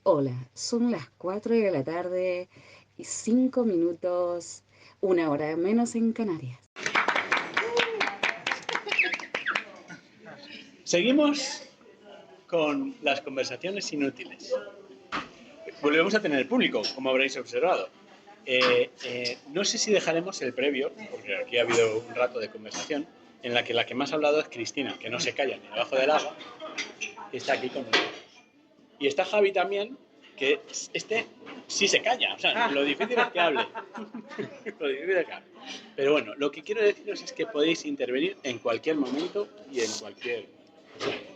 Hola, son las 4 de la tarde y 5 minutos, una hora menos en Canarias. Seguimos con las conversaciones inútiles. Volvemos a tener público, como habréis observado. No sé si dejaremos el previo, porque aquí ha habido un rato de conversación, en la que más ha hablado es Cristina, que no se calla ni debajo del agua, y está aquí con nosotros. Y está Javi también, que sí se calla, o sea, lo difícil es que hable. Lo difícil es que hable. Pero bueno, lo que quiero deciros es que podéis intervenir en cualquier momento y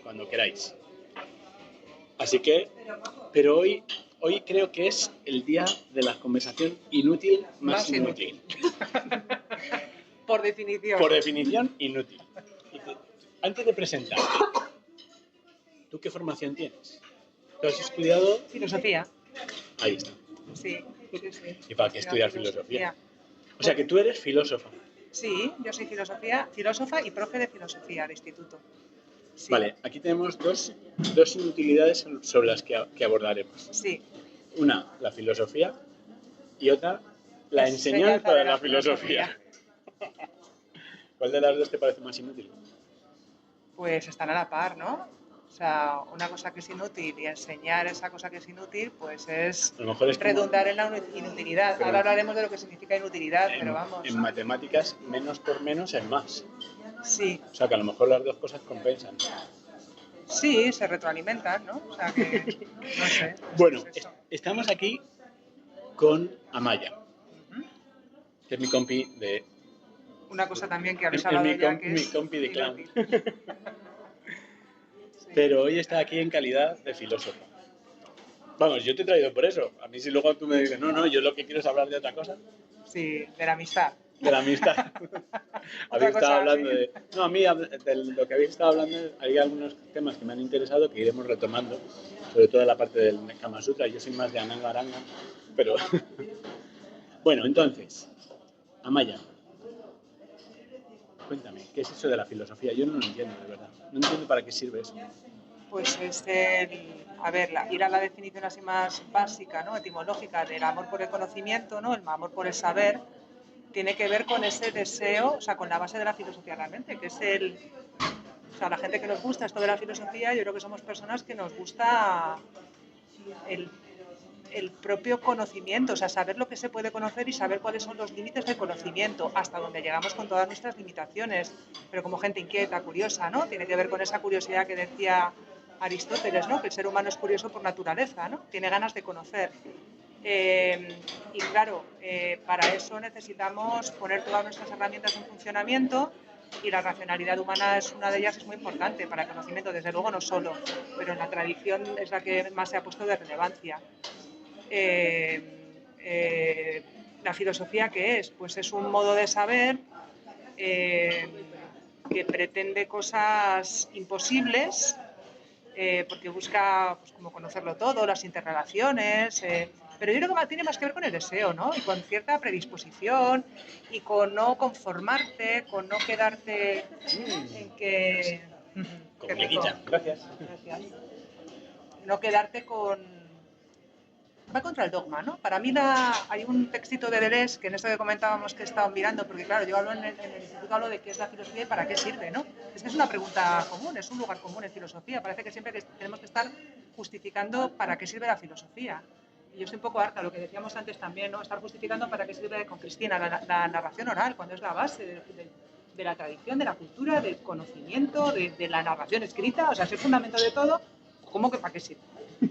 cuando queráis. Así que, pero hoy creo que es el día de la conversación inútil más inútil. Por definición. Por definición, inútil. Antes de presentarte, ¿tú qué formación tienes? ¿Tú has estudiado? Filosofía. Ahí está. Sí. ¿Y para qué estudiar filosofía? O sea, que tú eres filósofa. Sí, yo soy filósofa y profe de filosofía de instituto. Sí. Vale, aquí tenemos dos inutilidades sobre las que abordaremos. Sí. Una, la filosofía, y otra, la enseñanza de la filosofía. ¿Cuál de las dos te parece más inútil? Pues están a la par, ¿no? O sea, una cosa que es inútil y enseñar esa cosa que es inútil, pues es redundar en la inutilidad. Pero ahora hablaremos de lo que significa inutilidad, pero vamos. En matemáticas, menos por menos es más. Sí. O sea, que a lo mejor las dos cosas compensan. Sí, se retroalimentan, ¿no? O sea, que no sé. Bueno, estamos aquí con Amaya, que es mi compi de... Una cosa también que habéis hablado de ella, que es mi compi de clown. Sí. Pero hoy está aquí en calidad de filósofo. Vamos, yo te he traído por eso. A mí si luego tú me dices, no, yo lo que quiero es hablar de otra cosa. Sí, de la amistad. De la amistad. Habéis estado hablando de... No, a mí de lo que habéis estado hablando, hay algunos temas que me han interesado que iremos retomando, sobre todo la parte del Kama Sutra. Yo soy más de Ananga Aranga, pero... Bueno, entonces, Amaya, cuéntame, ¿qué es eso de la filosofía? Yo no lo entiendo, de verdad. No entiendo para qué sirve eso. Pues es ir a la definición así más básica, ¿no? Etimológica del amor por el conocimiento, ¿no? El amor por el saber, tiene que ver con ese deseo, o sea, con la base de la filosofía realmente, que es o sea, la gente que nos gusta esto de la filosofía, yo creo que somos personas que nos gusta el propio conocimiento, o sea, saber lo que se puede conocer y saber cuáles son los límites del conocimiento, hasta donde llegamos con todas nuestras limitaciones, pero como gente inquieta, curiosa, ¿no? Tiene que ver con esa curiosidad que decía Aristóteles, ¿no? Que el ser humano es curioso por naturaleza, ¿no? Tiene ganas de conocer. Y claro, para eso necesitamos poner todas nuestras herramientas en funcionamiento y la racionalidad humana es una de ellas, es muy importante para el conocimiento, desde luego no solo, pero en la tradición es la que más se ha puesto de relevancia. La filosofía, ¿qué es? Pues es un modo de saber que pretende cosas imposibles, porque busca pues, como conocerlo todo, las interrelaciones, pero yo creo que tiene más que ver con el deseo, ¿no? Y con cierta predisposición y con no conformarte, con no quedarte en que... Comuniquilla, gracias. No quedarte con... Va contra el dogma, ¿no? Para mí hay un textito de Deleuze, que en esto que comentábamos que he estado mirando, porque claro, yo hablo en el instituto, hablo de qué es la filosofía y para qué sirve, ¿no? Es que es una pregunta común, es un lugar común en filosofía. Parece que siempre tenemos que estar justificando para qué sirve la filosofía. Y yo estoy un poco harta, lo que decíamos antes también, ¿no? Estar justificando para qué sirve con Cristina la narración oral, cuando es la base de la tradición, de la cultura, del conocimiento, de la narración escrita, o sea, es el fundamento de todo. ¿Cómo que para qué sirve?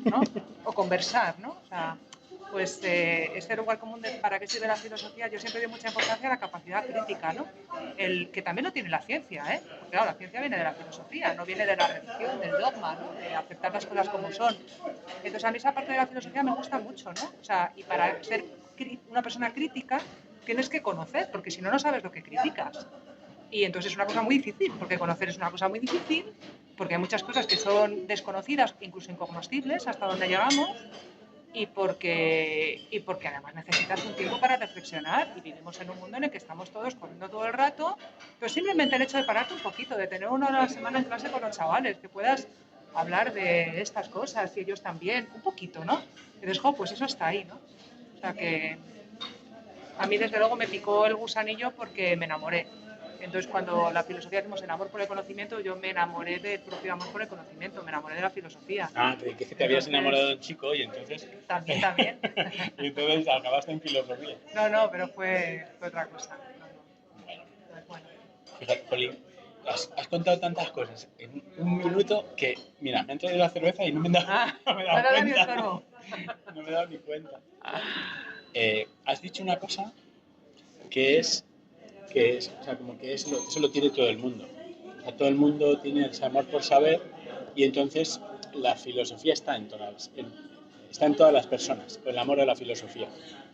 ¿No? O conversar, ¿no? O sea, pues este lugar común de para qué sirve la filosofía, yo siempre doy mucha importancia a la capacidad crítica, ¿no? El que también lo tiene la ciencia, ¿eh? Porque claro, la ciencia viene de la filosofía, no viene de la religión, del dogma, ¿no? De aceptar las cosas como son. Entonces a mí esa parte de la filosofía me gusta mucho, ¿no? O sea, y para ser una persona crítica tienes que conocer, porque si no, no sabes lo que criticas. Y entonces es una cosa muy difícil, porque conocer es una cosa muy difícil, porque hay muchas cosas que son desconocidas, incluso incognoscibles, hasta donde llegamos, y porque además necesitas un tiempo para reflexionar, y vivimos en un mundo en el que estamos todos corriendo todo el rato, pero simplemente el hecho de pararte un poquito, de tener una hora a la semana en clase con los chavales, que puedas hablar de estas cosas y ellos también, un poquito, ¿no? Y dices, jo, pues eso está ahí, ¿no? O sea que a mí desde luego me picó el gusanillo porque me enamoré. Entonces cuando la filosofía decimos el amor por el conocimiento, yo me enamoré del propio amor por el conocimiento, me enamoré de la filosofía. Ah, que es que te habías enamorado de un chico y entonces... También. Y entonces acabaste en filosofía. No, pero fue otra cosa. Bueno, Entonces, bueno. fíjate, Poli, has contado tantas cosas en un minuto que, mira, me han traído la cerveza y no me he dado, no me he dado no, cuenta. no. No me he dado ni cuenta. Has dicho una cosa que es, o sea, como que eso lo tiene todo el mundo. O sea, todo el mundo tiene ese amor por saber y entonces la filosofía está en todas las personas, el amor a la filosofía.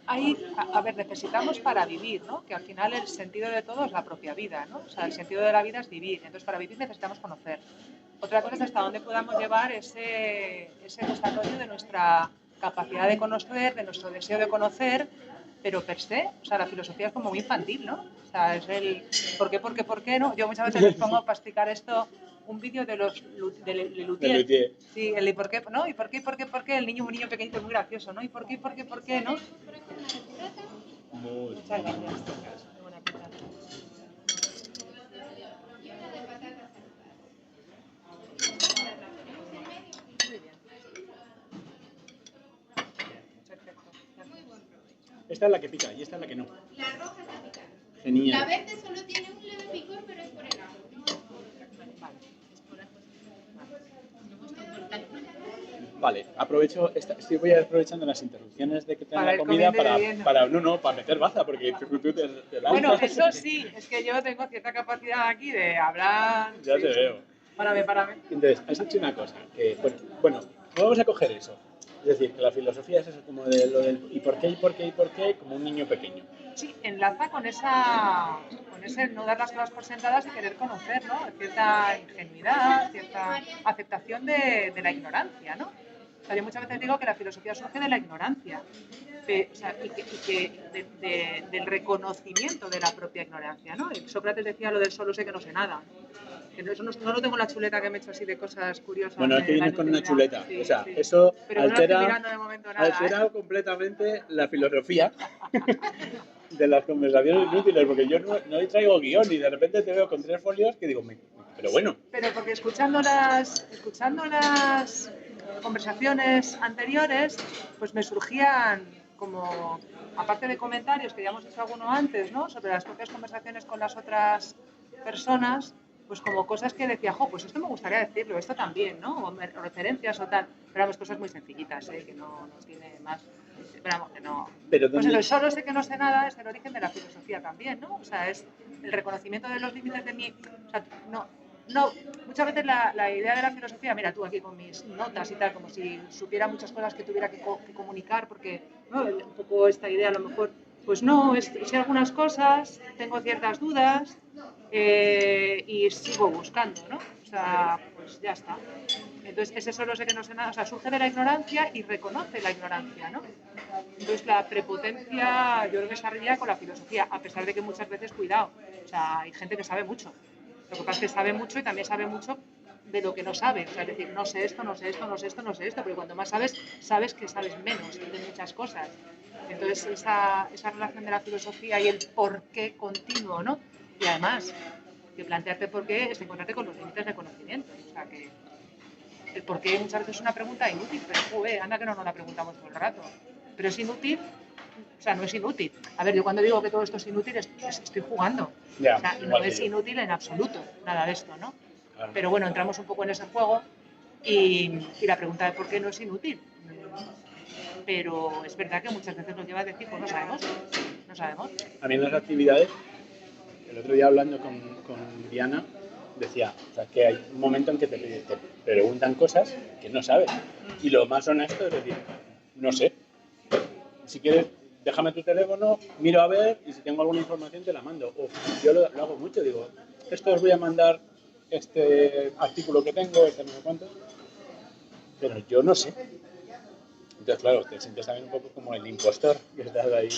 A ver, necesitamos para vivir, ¿no? Que al final el sentido de todo es la propia vida, ¿no? O sea, el sentido de la vida es vivir. Entonces, para vivir necesitamos conocer. Otra cosa es hasta dónde podamos llevar ese desarrollo de nuestra capacidad de conocer, de nuestro deseo de conocer, pero per se, o sea, la filosofía es como muy infantil, ¿no? O sea, es el por qué, ¿no? Yo muchas veces les pongo para explicar esto un vídeo de los de Lelutier. Sí, el ¿y por qué? ¿No? ¿Y por qué? El niño, un niño pequeñito muy gracioso, ¿no? ¿Y por qué, no? Muchas gracias. Qué buena pinta. Muy bien. Perfecto. Esta es la que pica y esta es la que no. La roja está picada. Genial. La verde solo tiene un leve picor, pero es por el agua. No es por Vale, voy aprovechando las interrupciones de que te dan la comida para meter baza, porque tú te lanzas. Bueno, eso sí, es que yo tengo cierta capacidad aquí de hablar. Ya te veo. Párame. Entonces, has dicho una cosa, que, bueno, vamos a coger eso. Es decir, que la filosofía es eso, como de lo del ¿y por qué? Como un niño pequeño. Sí, enlaza con ese no dar las cosas por sentadas y querer conocer, ¿no? Cierta ingenuidad, cierta aceptación de la ignorancia, ¿no? O sea, yo muchas veces digo que la filosofía surge de la ignorancia, o sea, del reconocimiento de la propia ignorancia, ¿no? Y Sócrates decía lo del solo sé que no sé nada. Eso no lo tengo en la chuleta que me he hecho así de cosas curiosas. Bueno, es que vienes con una chuleta. Sí, o sea, sí. eso pero altera, no estoy mirando de momento nada, completamente la filosofía de las conversaciones inútiles, porque yo no traigo guión y de repente te veo con 3 folios que digo, pero bueno. Pero porque escuchando las conversaciones anteriores, pues me surgían como, aparte de comentarios que ya hemos hecho alguno antes, ¿no? Sobre las propias conversaciones con las otras personas, pues como cosas que decía, pues esto me gustaría decirlo, esto también, ¿no? O referencias o tal. Pero vamos, cosas muy sencillitas, que no tiene más. Pero vamos, que no. Pero pues el solo sé que no sé nada es el origen de la filosofía también, ¿no? O sea, es el reconocimiento de los límites de mi. O sea, no, muchas veces la idea de la filosofía, mira tú aquí con mis notas y tal, como si supiera muchas cosas que tuviera que comunicar, porque ¿no? Un poco esta idea a lo mejor, pues no, sé algunas cosas, tengo ciertas dudas y sigo buscando, ¿no? O sea, pues ya está. Entonces, ese solo sé que no sé nada, o sea, surge de la ignorancia y reconoce la ignorancia, ¿no? Entonces, la prepotencia, yo creo que se arregla con la filosofía, a pesar de que muchas veces, cuidado, o sea, hay gente que sabe mucho. Lo que pasa es que sabe mucho y también sabe mucho de lo que no sabe. O sea, es decir, no sé esto, porque cuanto más sabes que sabes menos de muchas cosas. Entonces, esa relación de la filosofía y el porqué continuo, ¿no? Y además, que plantearte por qué es encontrarte con los límites de conocimiento. O sea, que el por qué muchas veces es una pregunta inútil, pero anda que no nos la preguntamos todo el rato. Pero es inútil. O sea, no es inútil. A ver, yo cuando digo que todo esto es inútil, estoy jugando. Ya, o sea, no es inútil en absoluto, nada de esto, ¿no? Claro. Pero bueno, entramos un poco en ese juego y la pregunta de por qué no es inútil. Pero es verdad que muchas veces nos lleva a decir, pues no sabemos. A mí en las actividades, el otro día hablando con Diana, decía, o sea, que hay un momento en que te preguntan cosas que no sabes. Y lo más honesto es decir, no sé. Si quieres, déjame tu teléfono, miro a ver y si tengo alguna información te la mando. O yo lo hago mucho, digo, esto os voy a mandar este artículo que tengo, no sé cuánto, pero yo no sé. Entonces, claro, te sientes también un poco como el impostor que estás ahí.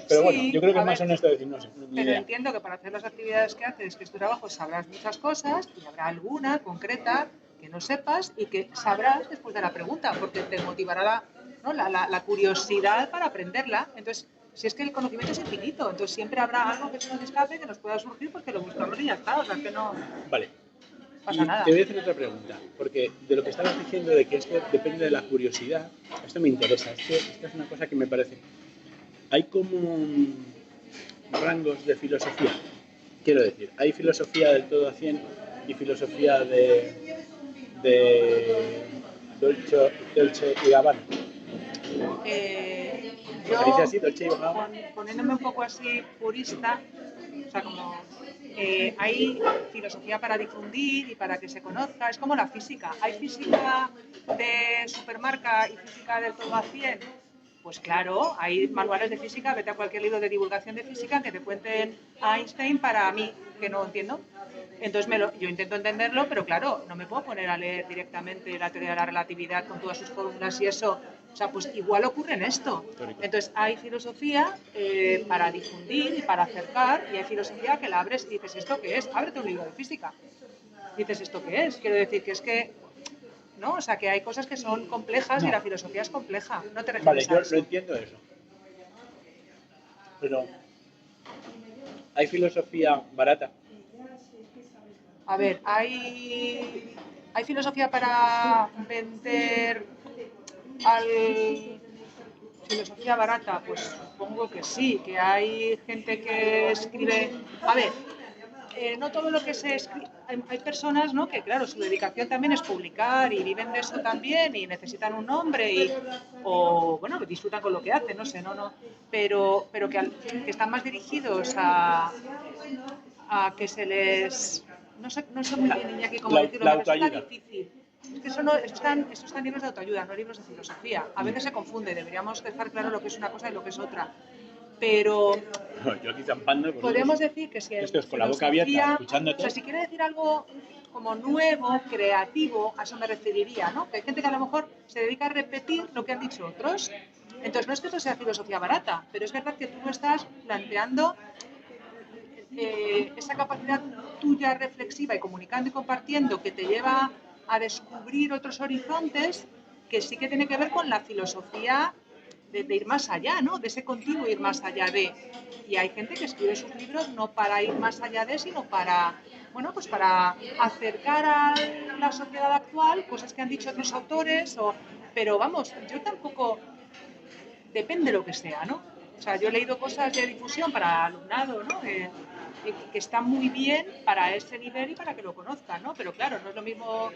Pero sí, bueno, yo creo que es más honesto decir no sé. Pero entiendo que para hacer las actividades que haces, que es tu trabajo, sabrás muchas cosas y habrá alguna concreta que no sepas y que sabrás después de la pregunta, porque te motivará la curiosidad para aprenderla. Entonces, si es que el conocimiento es infinito, entonces siempre habrá algo que se nos escape, que nos pueda surgir porque lo buscamos y ya está, o sea, que no Vale. pasa Y nada. te voy a hacer otra pregunta, porque de lo que estabas diciendo de que esto depende de la curiosidad, esto me interesa, esto es una cosa que me parece. Hay como rangos de filosofía, quiero decir, hay filosofía del todo a 100 y filosofía de Dolce y Gabbana. ¿Se dice Yo, así, Dolce y Gabbana? poniéndome un poco así purista, o sea, como hay filosofía para difundir y para que se conozca, es como la física. ¿Hay física de supermarca y física del todo a 100? Pues claro, hay manuales de física, vete a cualquier libro de divulgación de física que te cuenten a Einstein para mí, que no entiendo. Entonces yo intento entenderlo, pero claro, no me puedo poner a leer directamente la teoría de la relatividad con todas sus fórmulas y eso. O sea, pues igual ocurre en esto. Entonces hay filosofía para difundir y para acercar, y hay filosofía que la abres y dices, ¿esto qué es? Ábrete un libro de física. Dices, ¿esto qué es? Quiero decir que es que, ¿no? O sea, que hay cosas que son complejas y la filosofía es compleja. No te Vale, refieres yo a eso. lo entiendo eso. Pero hay filosofía barata. A ver, hay filosofía para vender al filosofía barata, pues supongo que sí, que hay gente que escribe. A ver, no todo lo que se escribe. Hay personas, ¿no? Que claro, su dedicación también es publicar y viven de eso también y necesitan un nombre o bueno, disfrutan con lo que hacen, no sé, pero que están más dirigidos a que se les. No sé muy bien, Iñaki, cómo decirlo, La me resulta autoayuda. difícil. Es que eso están libros de autoayuda, no libros de filosofía. A veces se confunde, deberíamos dejar claro lo que es una cosa y lo que es otra. Pero Yo aquí zampando. podríamos decir que si en Esto es con la boca abierta, escuchándote. o sea, si quiere decir algo como nuevo, creativo, a eso me referiría, ¿no? Que hay gente que a lo mejor se dedica a repetir lo que han dicho otros. Entonces, no es que esto sea filosofía barata, pero es verdad que tú no estás planteando esa capacidad tuya reflexiva y comunicando y compartiendo que te lleva a descubrir otros horizontes, que sí que tiene que ver con la filosofía de ir más allá, ¿no? De ese continuo ir más allá de. Y hay gente que escribe sus libros no para ir más allá de, sino para, bueno, pues para acercar a la sociedad actual cosas que han dicho otros autores, pero vamos, yo tampoco, depende de lo que sea, ¿no? O sea, yo he leído cosas de difusión para alumnado, ¿no? Que están muy bien para ese nivel y para que lo conozcan, ¿no? Pero claro, no es lo mismo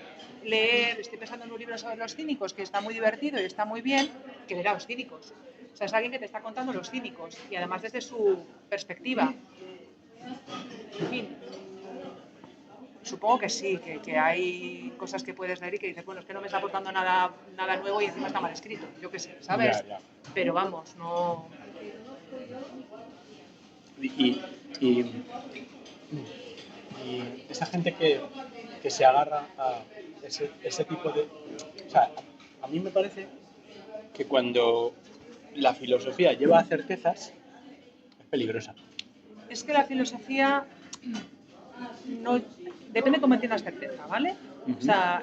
leer, estoy pensando en un libro sobre los cínicos que está muy divertido y está muy bien, que leer a los cínicos. O sea, es alguien que te está contando los cínicos y además desde su perspectiva. En fin, supongo que sí, que hay cosas que puedes leer y que dices, bueno, es que no me está aportando nada nuevo y encima está mal escrito, yo qué sé, ¿sabes? Ya. Pero vamos, no. Y esa gente que se agarra a ese tipo de. O sea, a mí me parece que cuando la filosofía lleva a certezas es peligrosa. Es que la filosofía no depende cómo entiendas certeza, ¿vale? O sea,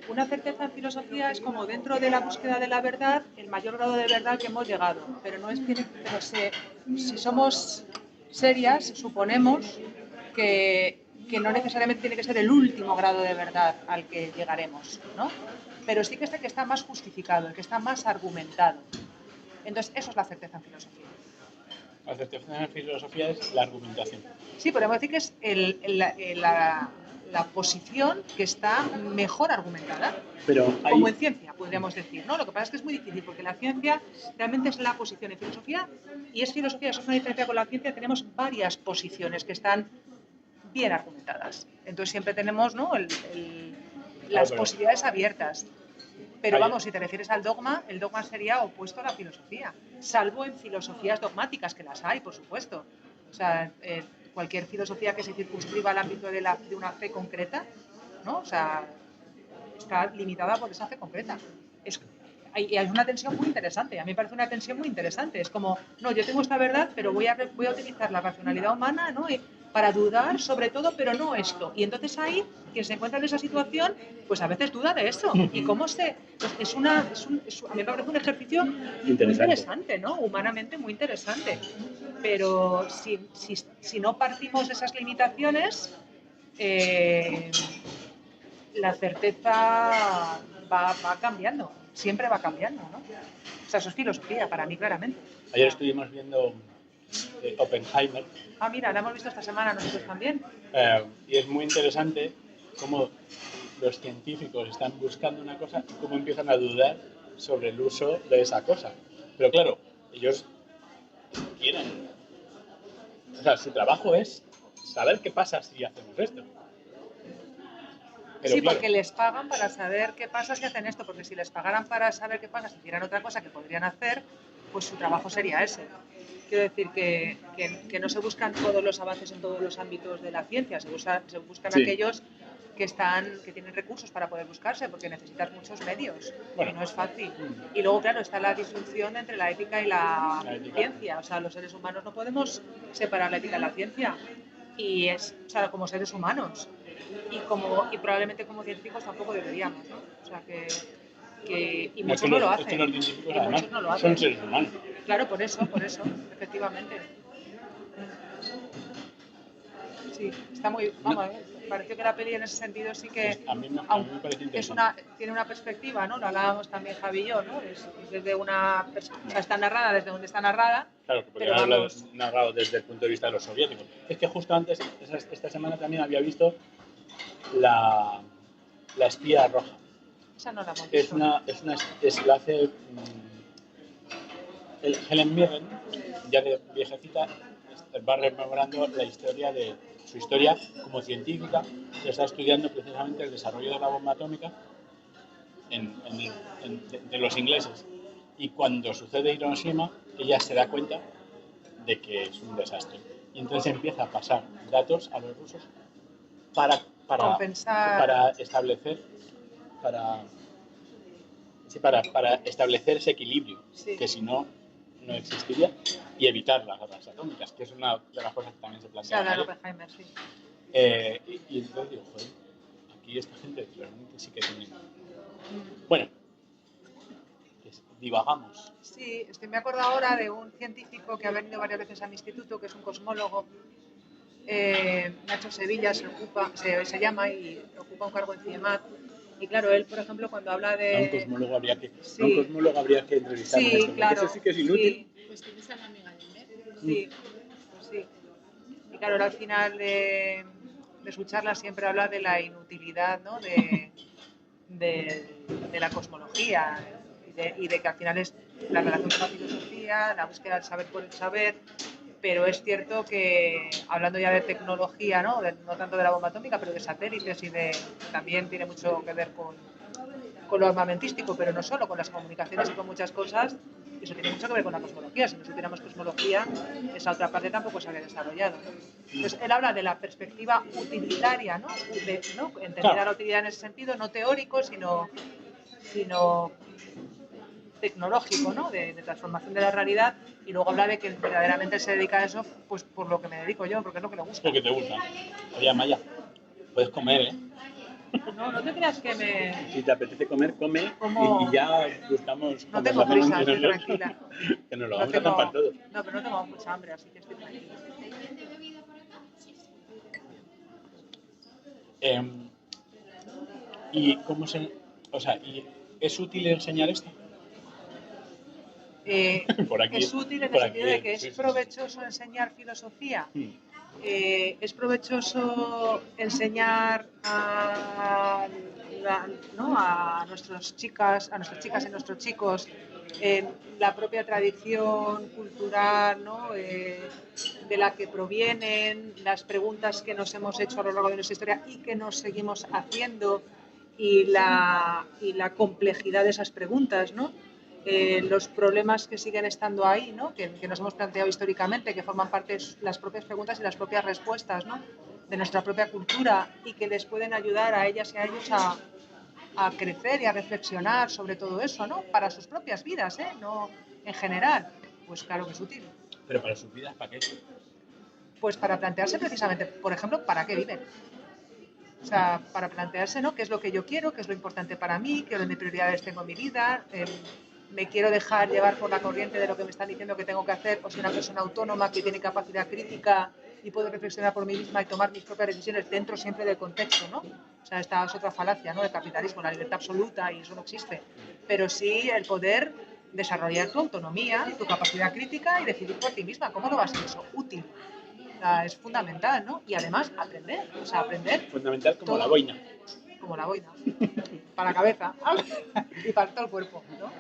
una certeza en filosofía es como dentro de la búsqueda de la verdad, el mayor grado de verdad que hemos llegado. Pero no es si somos serias, suponemos que no necesariamente tiene que ser el último grado de verdad al que llegaremos, ¿no? Pero sí que es el que está más justificado, el que está más argumentado. Entonces, eso es la certeza en filosofía. La certeza en filosofía es la argumentación. Sí, podemos decir que es la posición que está mejor argumentada. Pero Como en ciencia, podríamos decir, ¿no? Lo que pasa es que es muy difícil, porque la ciencia realmente es la posición en filosofía, y es filosofía, eso es una diferencia con la ciencia, tenemos varias posiciones que están bien argumentadas. Entonces siempre tenemos, ¿no? Las posibilidades abiertas. Pero vamos, si te refieres al dogma, el dogma sería opuesto a la filosofía, salvo en filosofías dogmáticas, que las hay, por supuesto. O sea, cualquier filosofía que se circunscriba al ámbito de una fe concreta, ¿no? O sea, está limitada por esa fe concreta. Hay una tensión muy interesante, a mí me parece una tensión muy interesante. Es como, no, yo tengo esta verdad, pero voy a utilizar la racionalidad humana, ¿no? para dudar sobre todo, pero no esto. Y entonces ahí, quien se encuentra en esa situación, pues a veces duda de eso. Y cómo se... Pues a mí me parece un ejercicio muy interesante, ¿no? Humanamente muy interesante. Pero si no partimos de esas limitaciones, la certeza va cambiando, siempre va cambiando, ¿no? O sea, eso es filosofía para mí, claramente. Ayer estuvimos viendo Oppenheimer. Ah, mira, la hemos visto esta semana nosotros también. Y es muy interesante cómo los científicos están buscando una cosa y cómo empiezan a dudar sobre el uso de esa cosa. Pero claro, ellos quieren... O sea, su trabajo es saber qué pasa si hacemos esto. Pero sí, claro, porque les pagan para saber qué pasa si hacen esto, porque si les pagaran para saber qué pasa si hicieran otra cosa que podrían hacer, pues su trabajo sería ese. Quiero decir que no se buscan todos los avances en todos los ámbitos de la ciencia, se buscan Sí. aquellos que tienen recursos para poder buscarse, porque necesitas muchos medios, Bueno. y no es fácil. Y luego, claro, está la disyunción entre la ética y la ética. ciencia. O sea, los seres humanos no podemos separar la ética y la ciencia. Y o sea, como seres humanos. Y probablemente como científicos tampoco deberíamos, ¿no? O sea, y muchos no lo hacen. Es que los científicos Y además muchos no lo hacen. son seres humanos. Claro, por eso, efectivamente. Sí, está muy... Vamos, me pareció que la peli en ese sentido sí que... A mí me parece interesante. Tiene una perspectiva, ¿no? Lo hablábamos también Javi y yo, ¿no? Es desde una... O sea, está narrada desde donde está narrada. Claro, porque pero habla narrado desde el punto de vista de los soviéticos. Es que justo antes, esta semana también había visto la espía roja. Esa no la hemos visto. La hace Helen Mirren, ya de viejecita, va rememorando la historia de su historia como científica, que está estudiando precisamente el desarrollo de la bomba atómica de los ingleses. Y cuando sucede Hiroshima, ella se da cuenta de que es un desastre. Y entonces empieza a pasar datos a los rusos para establecer para establecer ese equilibrio, sí, que si no existiría, y evitar las guerras atómicas, que es una de las cosas que también se plantea. O sea, la Oppenheimer, sí. Y entonces digo, joder, aquí esta gente realmente sí que tiene... Bueno, divagamos. Sí, me acuerdo ahora de un científico que ha venido varias veces a mi instituto, que es un cosmólogo, Nacho Sevilla se llama, y ocupa un cargo en CIEMAT. Y claro, él, por ejemplo, cuando habla de... A un cosmólogo habría que entrevistar. Sí, esto, claro. Eso sí que es inútil. Sí. Pues tienes a la amiga de Inés. Sí, pues sí. Y claro, al final de su charla siempre habla de la inutilidad, ¿no? de la cosmología y de que al final es la relación con la filosofía, la búsqueda del saber por el saber. Pero es cierto que, hablando ya de tecnología, ¿no? No tanto de la bomba atómica, pero de satélites también tiene mucho que ver con lo armamentístico, pero no solo, con las comunicaciones y con muchas cosas, eso tiene mucho que ver con la cosmología. Si no supiéramos cosmología, esa otra parte tampoco se habría desarrollado. Entonces, él habla de la perspectiva utilitaria, ¿no? Entender a la utilidad en ese sentido, no teórico, sino tecnológico, ¿no? De transformación de la realidad, y luego habla de que verdaderamente se dedica a eso, pues por lo que me dedico yo, porque es lo que le gusta. Porque te gusta. Oye, Maya, puedes comer, ¿eh? No te creas que me... Si te apetece comer, come y ya buscamos... No tengo prisa, estoy tranquila. Que nos lo vamos a zampar todos. No, pero no tengo mucha hambre, así que estoy tranquila. ¿Y cómo se...? O sea, ¿y es útil enseñar esto? Por aquí, es útil en el sentido de que es provechoso enseñar filosofía. Es provechoso enseñar a nuestras chicas y nuestros chicos la propia tradición cultural, ¿no? De la que provienen, las preguntas que nos hemos hecho a lo largo de nuestra historia y que nos seguimos haciendo, y la complejidad de esas preguntas, ¿no? Los problemas que siguen estando ahí, ¿no? que nos hemos planteado históricamente, que forman parte de las propias preguntas y las propias respuestas, ¿no? De nuestra propia cultura, y que les pueden ayudar a ellas y a ellos a crecer y a reflexionar sobre todo eso, ¿no? Para sus propias vidas, no en general. Pues claro que es útil. Pero para sus vidas, ¿para qué? Pues para plantearse precisamente, por ejemplo, ¿para qué viven? O sea, para plantearse, ¿no? ¿Qué es lo que yo quiero? ¿Qué es lo importante para mí? ¿Qué orden de prioridades tengo en mi vida? ¿Me quiero dejar llevar por la corriente de lo que me están diciendo que tengo que hacer? ¿O soy una persona autónoma que tiene capacidad crítica y puedo reflexionar por mí misma y tomar mis propias decisiones dentro siempre del contexto, ¿no? O sea, esta es otra falacia, ¿no? Del capitalismo, la libertad absoluta, y eso no existe. Pero sí el poder desarrollar tu autonomía, tu capacidad crítica y decidir por ti misma. ¿Cómo no va a ser eso útil? O sea, es fundamental, ¿no? Y además aprender, o sea, aprender Fundamental como todo, la boina. como la boina, para la cabeza y para todo el cuerpo, ¿no?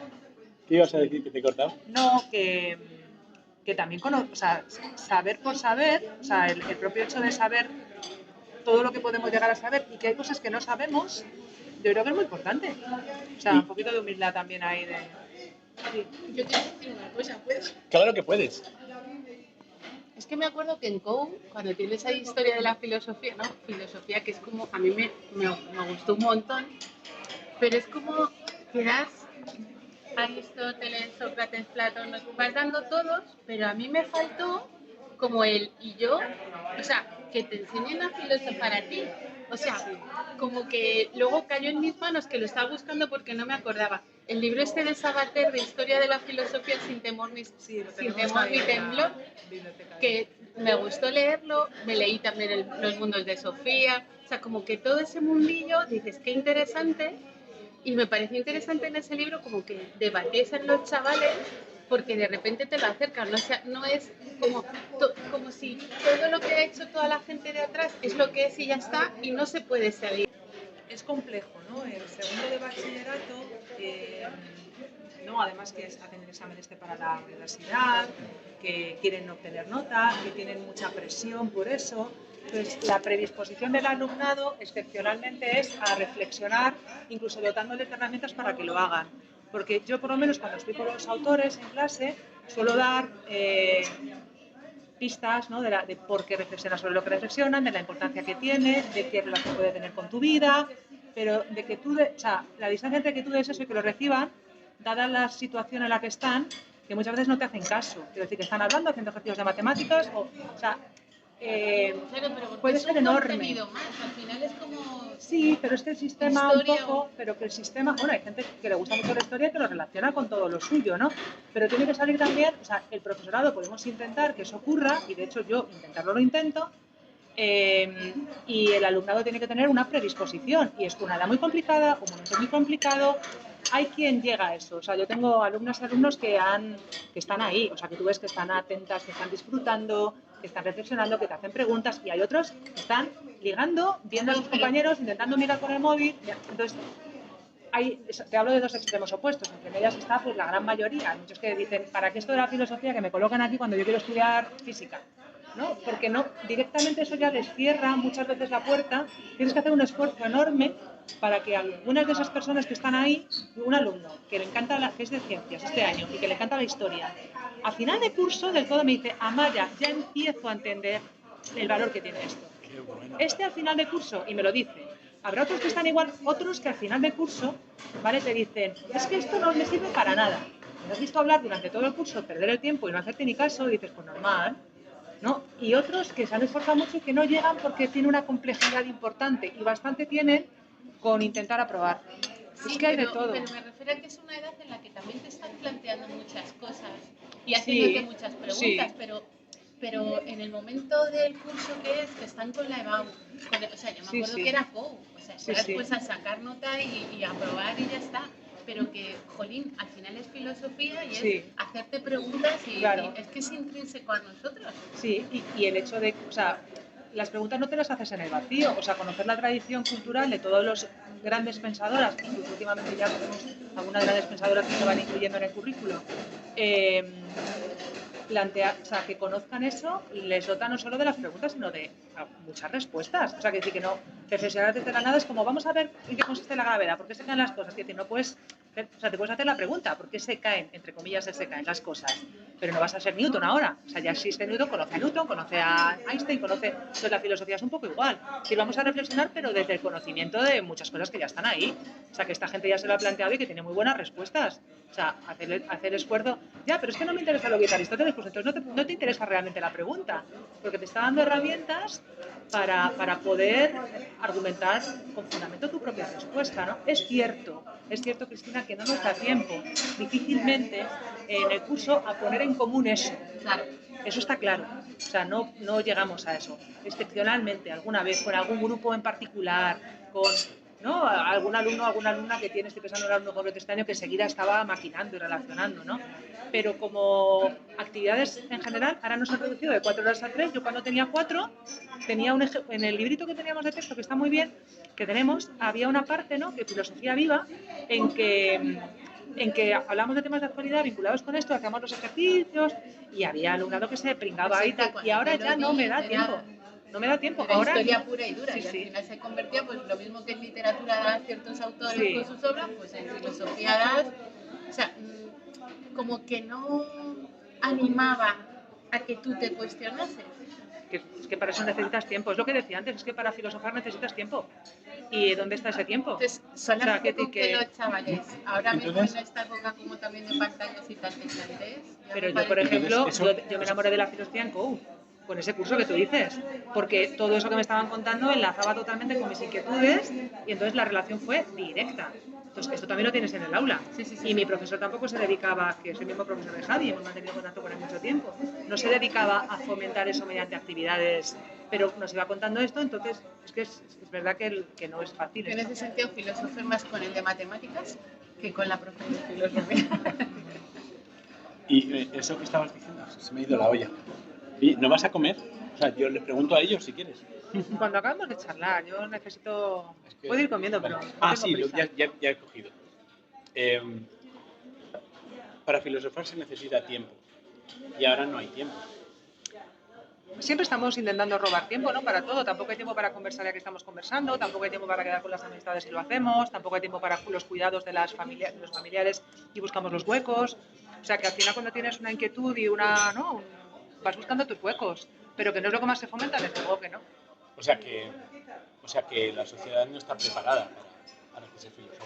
¿Qué ibas a decir que te he cortado? No, que también, o sea, saber por saber, o sea, el propio hecho de saber todo lo que podemos llegar a saber y que hay cosas que no sabemos, yo creo que es muy importante. O sea, un poquito de humildad también ahí de... Sí. Yo te voy a decir una cosa, pues. Claro que puedes. Es que me acuerdo que en COU, cuando tienes esa historia de la filosofía, ¿no? Filosofía que es como, a mí me gustó un montón, pero es como que das Aristóteles, Sócrates, Platón, nos vas dando todos, pero a mí me faltó como el y yo, o sea, que te enseñen a filosofar a ti. O sea, como que luego cayó en mis manos que lo estaba buscando porque no me acordaba. El libro este de Sabater de Historia de la Filosofía sin temor ni, sin temor ni temblor, que me gustó leerlo, me leí también Los mundos de Sofía, o sea, como que todo ese mundillo, dices, qué interesante, y me pareció interesante en ese libro como que debatiesen los chavales, porque de repente te lo acercan, no, sea, no es como si todo lo que ha hecho toda la gente de atrás es lo que es y ya está, y no se puede seguir. Es complejo, ¿no? El segundo de bachillerato, ¿no? Además que hacen el examen para la universidad, que quieren obtener nota, que tienen mucha presión por eso. Entonces, la predisposición del alumnado excepcionalmente es a reflexionar, incluso dotándoles de herramientas para que lo hagan. Porque yo, por lo menos, cuando estoy con los autores en clase, suelo dar pistas, ¿no? de por qué reflexionan sobre lo que reflexionan, de la importancia que tiene, de qué relación puede tener con tu vida, pero de que tú, o sea, la distancia entre que tú des eso y que lo reciban, dada la situación en la que están, que muchas veces no te hacen caso. Quiero decir, que están hablando, haciendo ejercicios de matemáticas, o sea, claro, pero puede ser enorme. Más. Al final es como... Sí, pero es que el sistema historia, un poco, pero que el sistema, bueno, hay gente que le gusta mucho la historia y que lo relaciona con todo lo suyo, ¿no? Pero tiene que salir también, o sea, el profesorado podemos intentar que eso ocurra, y de hecho yo intentarlo lo intento, y el alumnado tiene que tener una predisposición, y es una edad muy complicada, un momento muy complicado. Hay quien llega a eso, o sea, yo tengo alumnas y alumnos que están ahí, o sea, que tú ves que están atentas, que están disfrutando, que están reflexionando, que te hacen preguntas, y hay otros que están ligando, viendo a sus compañeros, intentando mirar con el móvil. Entonces, te hablo de dos extremos opuestos, entre ellas está pues la gran mayoría. Hay muchos que dicen, ¿para qué esto de la filosofía que me colocan aquí cuando yo quiero estudiar física? ¿No? Porque no, directamente eso ya les cierra muchas veces la puerta. Tienes que hacer un esfuerzo enorme para que algunas de esas personas que están ahí, un alumno que le encanta que es de ciencias este año y que le encanta la historia, a final de curso del todo me dice, Amaya, ya empiezo a entender el valor que tiene esto. Este al final de curso, y me lo dice. Habrá otros que están igual, otros que al final de curso, ¿vale? Te dicen, es que esto no me sirve para nada. Me has visto hablar durante todo el curso, perder el tiempo y no hacerte ni caso, y dices, pues normal, ¿no? Y otros que se han esforzado mucho y que no llegan porque tiene una complejidad importante, y bastante tienen con intentar aprobar. Sí, es que hay de todo. Pero me refiero a que es una edad en la que también te están planteando muchas cosas y haciéndote muchas preguntas, pero en el momento del curso que están con la EBAU, o sea, yo me acuerdo que era COU, o sea, después a sacar nota y a aprobar y ya está, pero que, jolín, al final es filosofía y es hacerte preguntas y es que es intrínseco a nosotros. Sí, y el hecho de, o sea, las preguntas no te las haces en el vacío, o sea, conocer la tradición cultural de todos los grandes pensadoras, incluso últimamente ya tenemos algunas grandes pensadoras que se van incluyendo en el currículo, o sea, que conozcan eso, les dota no solo de las preguntas, sino de muchas respuestas. O sea, que decir que no, reflexionar desde la nada es como, vamos a ver en qué consiste la gravedad, por qué se caen las cosas. Que decir, no puedes, o sea, te puedes hacer la pregunta, ¿por qué se caen, entre comillas, se caen las cosas? pero no vas a ser Newton ahora. O sea, ya existe Newton, conoce a Einstein, conoce... Entonces la filosofía es un poco igual. Es decir, vamos a reflexionar, pero desde el conocimiento de muchas cosas que ya están ahí. O sea, que esta gente ya se lo ha planteado y que tiene muy buenas respuestas. O sea, hacer esfuerzo... Ya, pero es que no me interesa lo que dice Aristóteles, pues entonces no te interesa realmente la pregunta, porque te está dando herramientas para poder argumentar con fundamento tu propia respuesta, ¿no? Es cierto, Cristina, que no nos da tiempo difícilmente en el curso a poner en común eso. Claro. Eso está claro. O sea, no llegamos a eso. Excepcionalmente, alguna vez, con algún grupo en particular, con ¿no? Algún alumno o alguna alumna que tiene, estoy pensando en un alumno concreto este año que enseguida estaba maquinando y relacionando, ¿no? Pero como actividades en general, ahora nos han reducido de 4 horas a 3. Yo cuando tenía 4, tenía en el librito que teníamos de texto, que está muy bien, que tenemos, había una parte, ¿no? Que filosofía viva, en que hablamos de temas de actualidad vinculados con esto, hacíamos los ejercicios y había alumnado que se pringaba ahí y ahora ya no me da tiempo. No me da tiempo. Era ahora historia pura y dura, sí, y al sí. final se convertía, pues lo mismo que en literatura dan ciertos autores Sí. con sus obras, pues en filosofía das, o sea, como que no animaba a que tú te cuestionases. Es que para eso necesitas tiempo. Es lo que decía antes, es que para filosofar necesitas tiempo. ¿Y dónde está ese tiempo? Entonces, son las que los chavales, ahora mismo Entonces, en esta época como también de pantallas y tantes, Pero yo, por ejemplo, yo me enamoré de la filosofía en COU, con ese curso que tú dices, porque todo eso que me estaban contando enlazaba totalmente con mis inquietudes y entonces la relación fue directa. Entonces, esto también lo tienes en el aula. Y mi profesor tampoco se dedicaba, que es el mismo profesor de Javi, hemos mantenido contacto con él mucho tiempo, no se dedicaba a fomentar eso mediante actividades, pero nos iba contando esto, entonces es que es verdad que no es fácil. En ese sentido, filosofé más con el de matemáticas que con la profe de filosofía. Y eso que estabas diciendo, se me ha ido la olla. ¿Y no vas a comer? O sea, yo les pregunto a ellos si quieres. Cuando acabamos de charlar, yo necesito... Es que... Puedo ir comiendo, pero... Ah, sí, ya he cogido. Para filosofar se necesita tiempo. Y ahora no hay tiempo. Siempre estamos intentando robar tiempo, ¿no? Para todo. Tampoco hay tiempo para conversar ya que estamos conversando, tampoco hay tiempo para quedar con las amistades si lo hacemos, tampoco hay tiempo para los cuidados de los familiares y buscamos los huecos. O sea, que al final cuando tienes una inquietud y ¿no? Vas buscando tus huecos, pero que no es lo que más se fomenta, desde luego que no. O sea que la sociedad no está preparada para que se filosofe.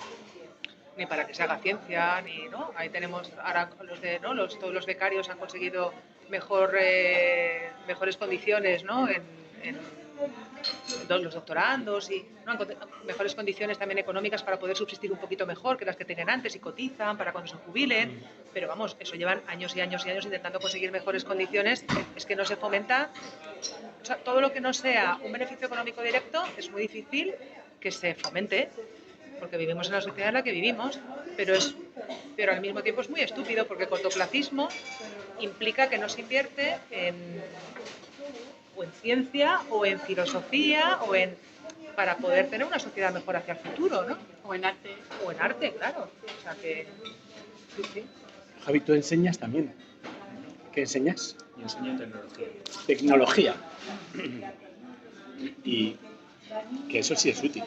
Ni para que se haga ciencia, ni, ¿no? Ahí tenemos ahora todos los becarios han conseguido mejores condiciones, ¿no? En los doctorandos y ¿no? Mejores condiciones también económicas para poder subsistir un poquito mejor que las que tenían antes y cotizan para cuando se jubilen, pero vamos, eso llevan años y años y años intentando conseguir mejores condiciones, es que no se fomenta, o sea, todo lo que no sea un beneficio económico directo es muy difícil que se fomente, porque vivimos en la sociedad en la que vivimos, pero al mismo tiempo es muy estúpido porque el cortoplacismo implica que no se invierte o en ciencia o en filosofía para poder tener una sociedad mejor hacia el futuro, ¿no? O en arte. O en arte, claro. O sea que sí. Javi, tú enseñas también. ¿Qué enseñas? Yo enseño tecnología. Tecnología. Y que eso sí es útil.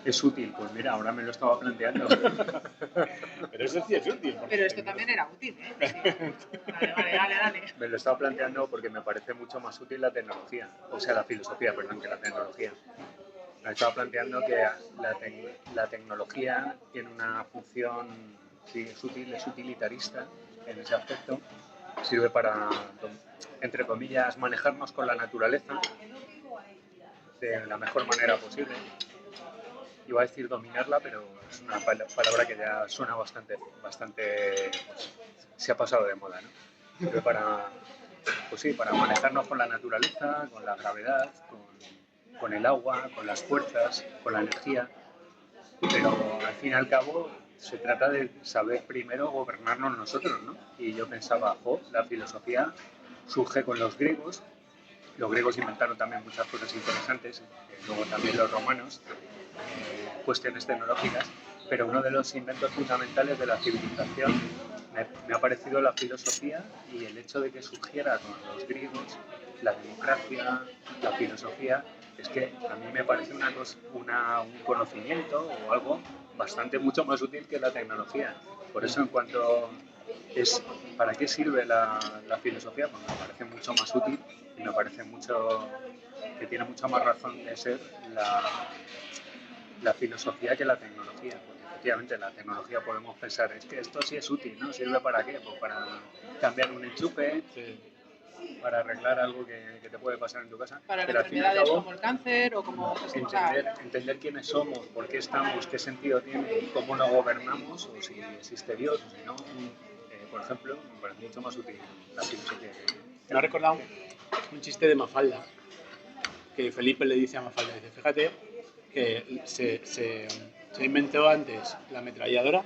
¿Es útil? Pues mira, ahora me lo estaba planteando. Pero eso sí es útil. Pero esto también era útil, ¿eh? Sí. Dale. Me lo estaba planteando porque me parece mucho más útil la tecnología. O sea, la filosofía, perdón, que la tecnología. Me estaba planteando que la tecnología tiene una función, sí, es útil, es utilitarista en ese aspecto. Sirve para, entre comillas, manejarnos con la naturaleza de la mejor manera posible. Iba a decir dominarla, pero es una palabra que ya suena bastante pues, se ha pasado de moda, ¿no? Sirve para manejarnos con la naturaleza, con la gravedad, con el agua, con las fuerzas, con la energía, pero al fin y al cabo se trata de saber primero gobernarnos nosotros, ¿no? Y yo pensaba, la filosofía surge con los griegos inventaron también muchas cosas interesantes, luego también los romanos, cuestiones tecnológicas, pero uno de los inventos fundamentales de la civilización me ha parecido la filosofía y el hecho de que surgiera con los griegos, la democracia, la filosofía, es que a mí me parece un conocimiento o algo mucho más útil que la tecnología. Por eso en cuanto ¿para qué sirve la filosofía? Pues me parece mucho más útil y me parece que tiene mucha más razón de ser la filosofía que la tecnología. Porque efectivamente la tecnología podemos pensar, es que esto sí es útil, ¿no? ¿Sirve para qué? Pues para cambiar un enchufe, para arreglar algo que te puede pasar en tu casa. Para Pero al fin y al enfermedades cabo, como el cáncer o como... entender quiénes somos, por qué estamos, qué sentido tiene, cómo nos gobernamos, o si existe Dios, o si no. Por ejemplo, me parece mucho más útil la filosofía. Me ha recordado un chiste de Mafalda, que Felipe le dice a Mafalda, dice, fíjate que se inventó antes la ametralladora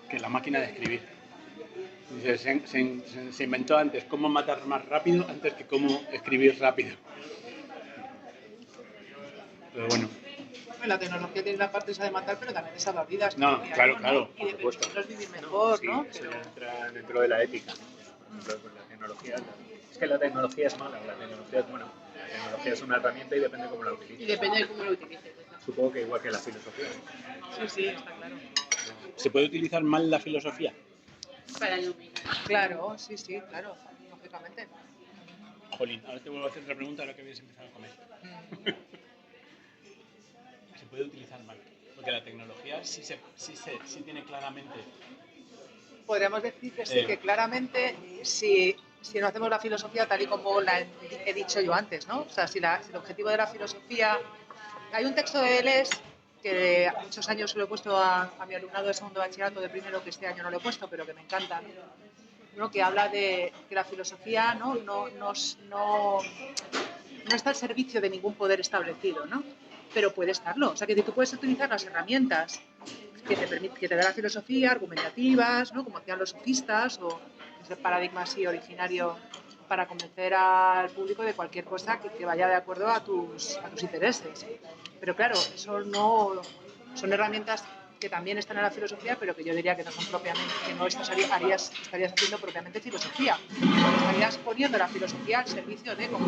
que la máquina de escribir. Dice, se inventó antes cómo matar más rápido antes que cómo escribir rápido. Pero bueno. La tecnología tiene la parte esa de matar, pero también de salvar vidas. No, claro, y de por supuesto. permitirnos vivir mejor, Sí, ¿no? eso Pero... ya entra dentro de la ética. Por ejemplo, la tecnología, es que la tecnología es mala, la tecnología es buena. La tecnología es una herramienta y depende cómo la utilices. Y depende de cómo lo utilices. Supongo que igual que la filosofía. Sí, está claro. ¿Se puede utilizar mal la filosofía? Para iluminar. Claro, sí, claro, lógicamente. Jolín, ahora te vuelvo a hacer otra pregunta ahora que habías empezado a comer. Se puede utilizar mal, porque la tecnología sí tiene claramente... Podríamos decir que sí, que claramente si no hacemos la filosofía tal y como la he dicho yo antes, ¿no? O sea, si el objetivo de la filosofía... Hay un texto de Deleuze que a muchos años se lo he puesto a mi alumnado de segundo bachillerato, de primero, que este año no lo he puesto, pero que me encanta, ¿no? Que habla de que la filosofía no está al servicio de ningún poder establecido, ¿no? Pero puede estarlo. O sea, que tú puedes utilizar las herramientas que te da la filosofía, argumentativas, ¿no? Como hacían los sofistas, o ese paradigma así originario para convencer al público de cualquier cosa que vaya de acuerdo a tus intereses. Pero claro, eso no son herramientas que también están en la filosofía, pero que yo diría que no son propiamente, que no estarías haciendo propiamente filosofía. Estarías poniendo la filosofía al servicio de, como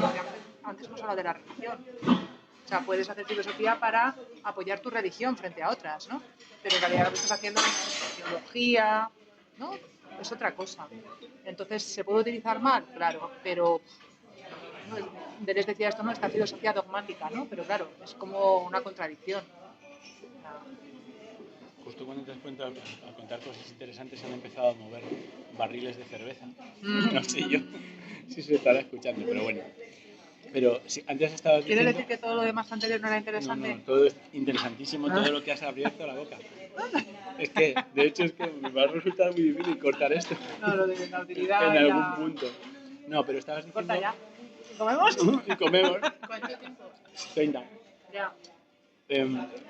antes hemos hablado de la religión. O sea, puedes hacer filosofía para apoyar tu religión frente a otras, ¿no? Pero en realidad lo que estás haciendo es teología, ¿no? Es otra cosa. Entonces, ¿se puede utilizar mal? Claro, pero ¿no? Deleuze decía esto, ¿no? Esta filosofía dogmática, ¿no? Pero claro, es como una contradicción. Justo cuando te has puesto a contar cosas interesantes han empezado a mover barriles de cerveza. No sé yo si se estará escuchando, pero bueno. Pero si antes estabas diciendo... ¿Quiere decir que todo lo demás anterior no era interesante? No, todo es interesantísimo, todo lo que has abierto la boca. Es que, de hecho, me va a resultar muy difícil cortar esto. No, lo de la utilidad en ya... algún punto. No, pero estabas diciendo... Corta ya. ¿Comemos? Y comemos. ¿Cuánto tiempo? 30. Ya.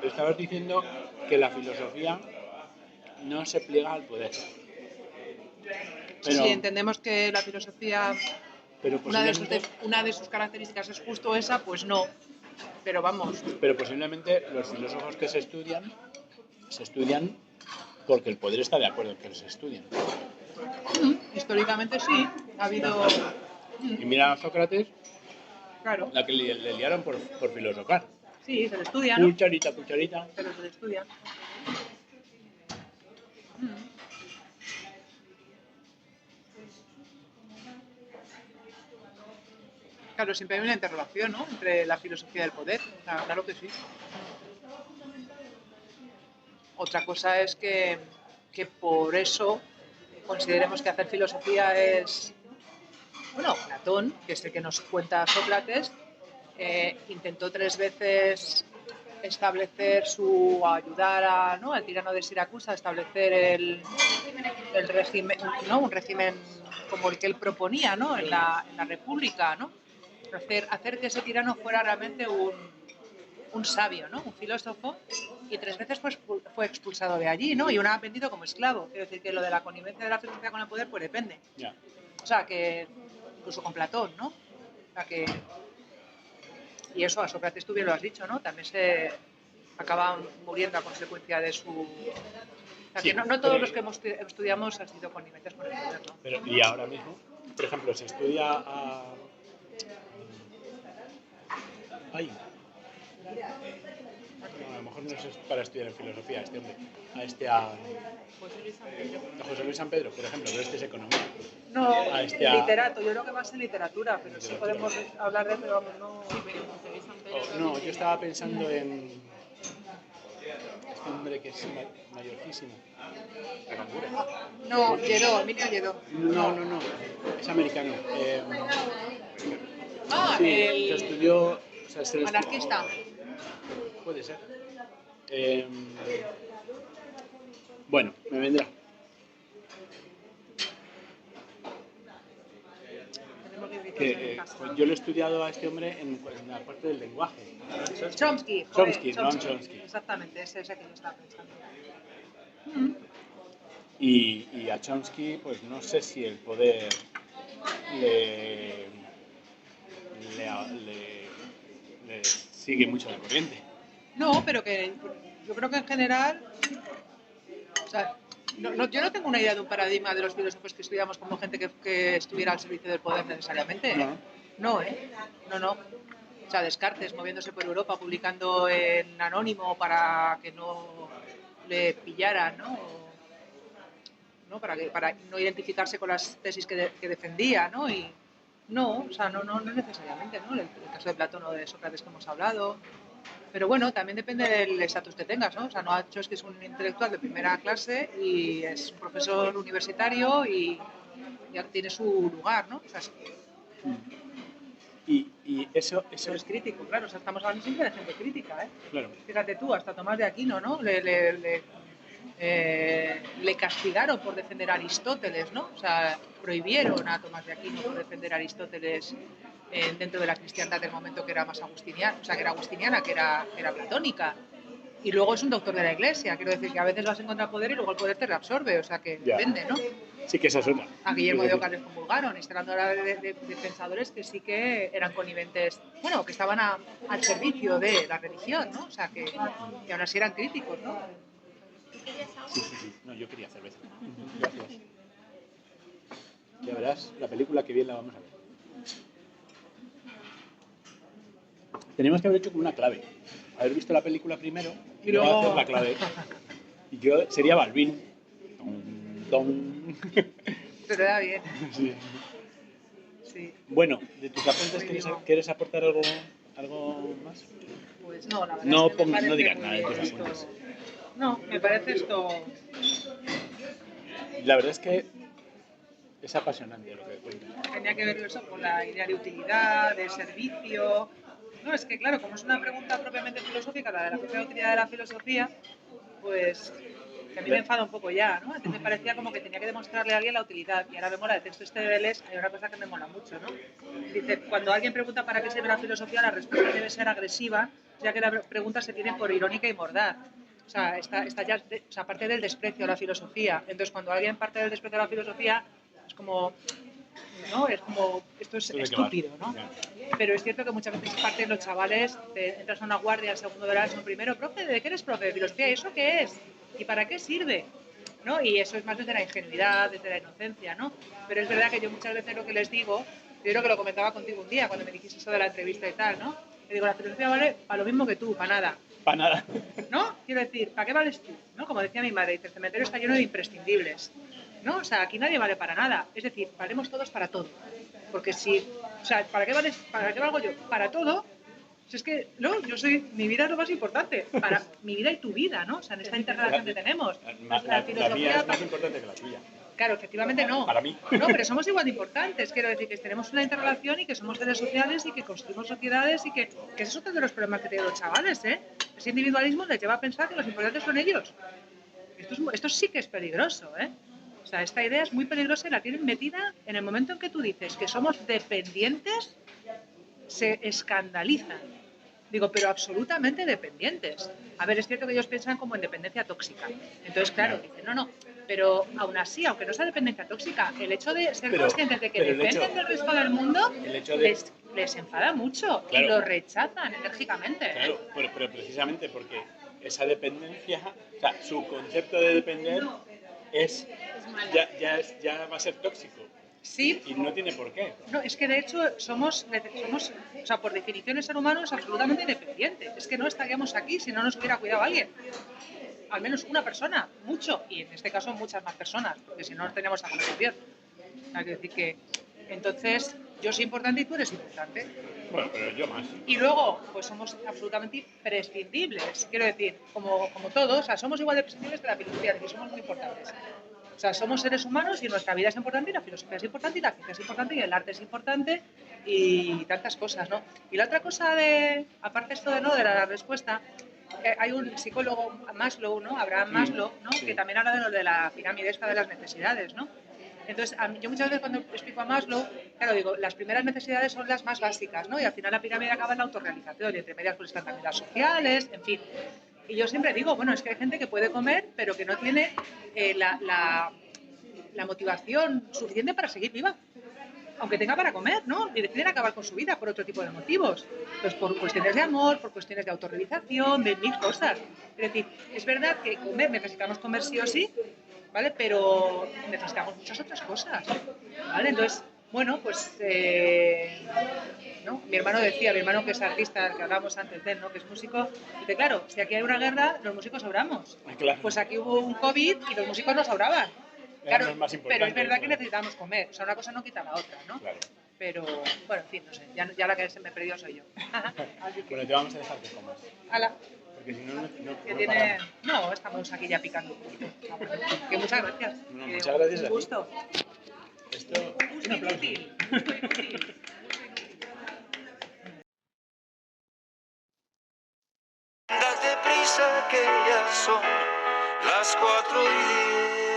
Estabas diciendo que la filosofía no se pliega al poder. Pero, Sí, entendemos que la filosofía, pero una de sus características es justo esa, pues no. Pero vamos. Pero posiblemente los filósofos que se estudian porque el poder está de acuerdo en que se estudian. Históricamente sí, ha habido... Y mira a Sócrates, Claro. la que le liaron por filosofar. Sí, se le estudia, ¿no? Cucharita. Pero se le estudia. Claro, siempre hay una interrelación, ¿no? Entre la filosofía y el poder. Claro que sí. Otra cosa es que por eso consideremos que hacer filosofía es... Bueno, Platón, que es el que nos cuenta Sócrates, intentó 3 veces ayudar al tirano de Siracusa a establecer el régimen, ¿no? Un régimen como el que él proponía, ¿no? en la República, ¿no? Hacer que ese tirano fuera realmente un sabio, ¿no? Un filósofo, y 3 veces pues, fue expulsado de allí, ¿no? Y una vez vendido como esclavo. Quiero decir que lo de la connivencia de la filosofía con el poder pues depende. Yeah. O sea, que incluso con Platón, ¿no? O sea, que... Y eso a Sócrates tú bien lo has dicho, ¿no? También se acaba muriendo a consecuencia de su... O sea, que no todos los que estudiamos han sido conniventes con el poder, ¿no? Pero, y ahora mismo, por ejemplo, se estudia a... lo mejor no es para estudiar en filosofía este hombre. A José Luis San Pedro. José Luis San Pedro, por ejemplo, pero este es economía. No, A literato, yo creo que más en literatura, pero sí podemos hablar de, pero vamos, no. Sí, pero José Luis San Pedro. No, yo estaba pensando en este hombre que es mayorcísimo. No, Lledó, Emilio Lledó. No, es americano. Ah, Sí, que estudió... O sea, anarquista. Puede ser. Bueno, me vendrá. Tenemos libritos Que, en casa. pues yo lo he estudiado a este hombre en la parte del lenguaje. Chomsky. Noam Chomsky. Exactamente, ese es el que yo estaba pensando. Y a Chomsky, pues no sé si el poder le sigue mucho la corriente. No, pero que yo creo que en general, o sea, yo no tengo una idea de un paradigma de los filósofos que estudiamos como gente que estuviera al servicio del poder necesariamente. No. No, no. O sea, Descartes moviéndose por Europa, publicando en anónimo para que no le pillaran, ¿no? Para no identificarse con las tesis que defendía, ¿no? Y no, o sea, no necesariamente, ¿no? El caso de Platón o de Sócrates que hemos hablado. Pero bueno, también depende del estatus que tengas, ¿no? O sea, Noam Chomsky es un intelectual de primera clase y es un profesor universitario y ya tiene su lugar, ¿no? O sea, Y eso pero es crítico, claro. O sea, estamos hablando siempre de gente crítica, ¿eh? claro. Fíjate tú, hasta Tomás de Aquino, ¿no? Le castigaron por defender a Aristóteles, ¿no? O sea, prohibieron a Tomás de Aquino por defender a Aristóteles dentro de la cristiandad del momento que era más agustiniana, o sea, que era agustiniana, que era platónica. Y luego es un doctor de la Iglesia, quiero decir que a veces vas en contra del poder y luego el poder te reabsorbe, o sea, que Ya. depende, ¿no? Sí que esa es otra. A Guillermo de Ocas les comulgaron, y hablando ahora de pensadores que sí que eran conniventes, bueno, que estaban al servicio de la religión, ¿no? O sea, que aún así eran críticos, ¿no? Sí. No, yo quería cerveza. Gracias. Ya verás, la película que bien la vamos a ver. Tenemos que haber hecho como una clave. Haber visto la película primero y luego hacer la clave. Y yo sería Balvin. Tom. Se te da bien. Sí. Sí. Bueno, de tus apuntes, ¿quieres aportar algo más? Pues no, la verdad No es que me parece digas muy nada de tus bien esto. apuntes. No, me parece esto. La verdad es que es apasionante lo que cuentas. Tenía que ver eso con la idea de utilidad, de servicio. No, es que claro, como es una pregunta propiamente filosófica, la de la propia utilidad de la filosofía, pues que a mí me enfada un poco ya, ¿no? Antes me parecía como que tenía que demostrarle a alguien la utilidad y ahora me mola el texto este de Deleuze, hay una cosa que me mola mucho, ¿no? Dice, cuando alguien pregunta para qué sirve la filosofía, la respuesta debe ser agresiva, ya que la pregunta se tiene por irónica y mordaz. O sea, está ya, o sea, parte del desprecio a la filosofía. Entonces, cuando alguien parte del desprecio a la filosofía, es como, ¿no? Es como, esto es estúpido, ¿no? Pero es cierto que muchas veces parte de los chavales, entras a una guardia al segundo de la ESO primero, profe, ¿de qué eres profe? De filosofía, ¿y eso qué es? ¿Y para qué sirve? ¿No? Y eso es más desde la ingenuidad, desde la inocencia, ¿no? Pero es verdad que yo muchas veces lo que les digo, yo creo que lo comentaba contigo un día cuando me dijiste eso de la entrevista y tal, ¿no? Le digo, la filosofía vale para lo mismo que tú, para nada. Para nada. ¿No? Quiero decir, ¿para qué vales tú? ¿No? Como decía mi madre, dice, el cementerio está lleno de imprescindibles. ¿No? O sea, aquí nadie vale para nada. Es decir, valemos todos para todo. Porque si, o sea, ¿para qué valgo yo? Para todo. Si es que, no, mi vida es lo más importante. Para mi vida y tu vida, ¿no? O sea, en esta interrelación que tenemos. La mía es más importante que la tuya. Claro, efectivamente no. Para mí. No, pero somos igual de importantes. Quiero decir que tenemos una interrelación y que somos seres sociales y que construimos sociedades y que ese es otro de los problemas que tienen los chavales, ¿eh? Ese individualismo les lleva a pensar que los importantes son ellos. Esto sí que es peligroso, ¿eh? O sea, esta idea es muy peligrosa y la tienen metida en el momento en que tú dices que somos dependientes, se escandalizan. Digo, pero absolutamente dependientes. A ver, es cierto que ellos piensan como en dependencia tóxica. Entonces, claro, dicen, no, pero aún así, aunque no sea dependencia tóxica, el hecho de ser conscientes de que dependen del resto del mundo les enfada mucho y lo rechazan enérgicamente. Claro, pero precisamente porque esa dependencia, o sea, su concepto de depender ya va a ser tóxico. Sí, Y no tiene por qué. no, es que de hecho somos, o sea, por definición el ser humano es absolutamente independiente. Es que no estaríamos aquí si no nos hubiera cuidado alguien. Al menos una persona, mucho, y en este caso muchas más personas, porque si no, no tenemos esta conversación. Hay que decir que, entonces, yo soy importante y tú eres importante. Bueno, pero yo más. Y luego, pues somos absolutamente imprescindibles. Quiero decir, como todos, o sea, somos igual de prescindibles que la filosofía, que somos muy importantes. O sea, somos seres humanos y nuestra vida es importante, y la filosofía es importante, y la ciencia es importante, y el arte es importante, y tantas cosas, ¿no? Y la otra cosa aparte esto de, ¿no?, de la respuesta, hay un psicólogo, Maslow, ¿no? Abraham Maslow, ¿no? Sí. Que también habla de lo de la pirámide esta de las necesidades, ¿no? Entonces, yo muchas veces cuando explico a Maslow, claro, digo, las primeras necesidades son las más básicas, ¿no? Y al final la pirámide acaba en la autorrealización, y entre medias pues están también las sociales, en fin. Y yo siempre digo, bueno, es que hay gente que puede comer, pero que no tiene la motivación suficiente para seguir viva. Aunque tenga para comer, ¿no? Y deciden acabar con su vida por otro tipo de motivos. Pues por cuestiones de amor, por cuestiones de autorrealización, de mil cosas. Es decir, es verdad que necesitamos comer sí o sí, ¿vale? Pero necesitamos muchas otras cosas, ¿vale? Entonces, bueno, pues, ¿no? Mi hermano que es artista, que hablábamos antes de él, ¿no?, que es músico, dice, claro, si aquí hay una guerra, los músicos sobramos. Claro. Pues aquí hubo un COVID y los músicos no sobraban. Eran Claro, los más pero es importantes, verdad que claro. necesitamos comer, o sea, una cosa no quita la otra, ¿no? Claro. Pero, bueno, en fin, no sé, ya la que se me perdió soy yo. Así que, Bueno, te vamos a dejar que comas. ala, Porque si no, que no tiene... paramos. No, estamos aquí ya picando un poquito. Que muchas gracias. No, Que muchas gracias a un ti. gusto. Esto, un aplauso. Date prisa que ya son las 4:10.